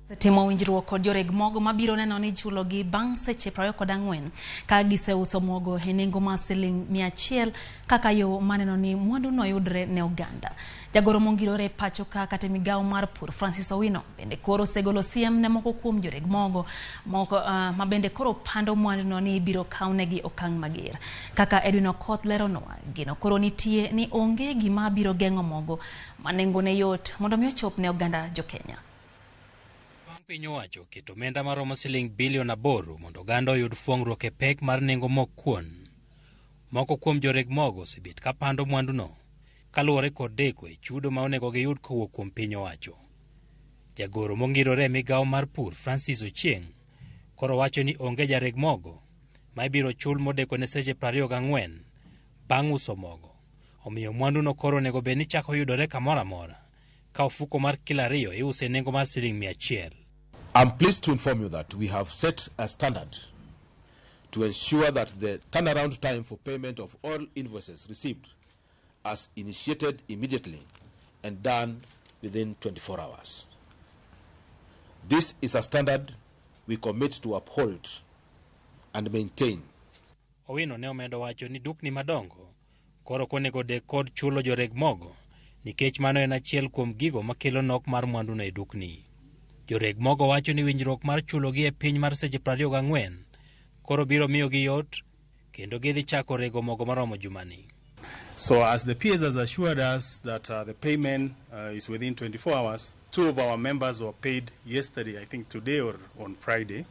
Timo winjruok kod joreg mogo mabiro neno ni chulogi bang' seche 24 ka giseuso mogo e nengo mar Sh100 kaka yo maneno ni mwandu no yudre ne oganda. Jagoro mongirore pachoka kata migawo mar pur Francis Owino bende koro segolo siem ne moko kuom joreg mogo ma bende koro pando mwandu no ni biro kawnegi okang' mager. Kaka Edwin Okoth leronwa, gino koro nitie ni onge gima biro geng'o mogo manengone yot mondo mi ochop ne oganda Jo-Kenya. Piny owacho keto omenda maromo Sh8 bilion mondo oganda oyud fuong'ruok e pek mar nengo mok kuon. Moko kuom joreg mogo osebet ka pando mwanduno kaluwore kod deko e chudo ma onego giyud kowuok kuom piny owacho. Jagoro mongirore migawo mar pur Francis Ochieng koro wacho ni onge jareg mogo ma ibiro chul modeko ne seche 24 bang' uso mogo. Omiyo mwanduno koro onego bed ni chako yudore kamoro amora ka ofuko mar kilo 2 iuse nengo mar Sh100. I'm pleased to inform you that we have set a standard to ensure that the turnaround time for payment of all invoices received is initiated immediately and done within 24 hours. This is a standard we commit to uphold and maintain. Owino ne omedo wacho ni dukni madongo koro konego dek kod chulo joreg mogo nikech mano en achiel kuom gigo makelo nok mar mwandu no e dukni. Joreg mogo wacho ni winjruok mar chulogi e piny mar seche 24 koro biro miyo gi yot kendo gidhi chako rego mogo maromo jumani. So as the PS has assured us that the payment is within 24 hours, 2 of our members were paid yesterday, I think today or on Friday.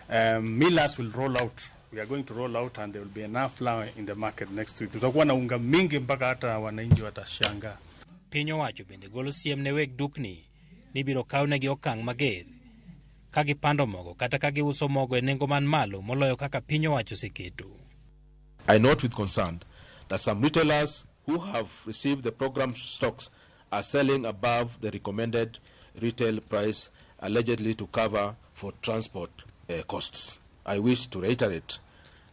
Millers will roll out. We are going to roll out and there will be enough flour in the market next week. Tutakuwa na unga mingi mpaka hata wananchi watashangaa. Piny owacho bende golo siem ne weg dukni ni biro kawnegi okang' mager ka gipando mogo kata ka giuso mogo e nengo man malo moloyo kaka piny owacho seketo. I note with concern that some retailers who have received the program stocks are selling above the recommended retail price, allegedly to cover for transport costs. I wish to reiterate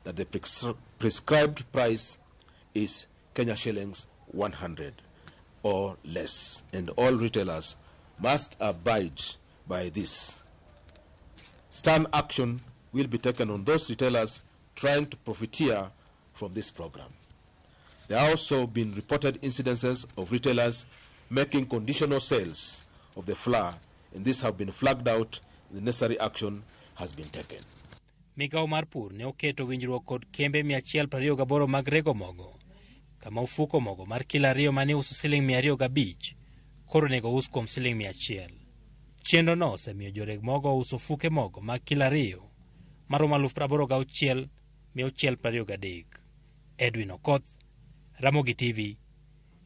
that the prescribed price is Kenya shillings 100 or less, and all retailers must abide by this. Stern action will be taken on those retailers trying to profiteer from this program. There have also been reported incidences of retailers making conditional sales of the flour, and these have been flagged out. The necessary action has been taken. Migawo mar pur ne oketo winjruok kod kembe 128 mag rego mogo, kama ufuko mogo mar kilo 2 mane uso Sh205 koro nego us kuom Sh100. Chenro no osemiyo joreg mogo uso fuke mogo mag kilo 2 maromo 86,623. Edwin Okoth, Ramogi TV,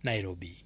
Nairobi.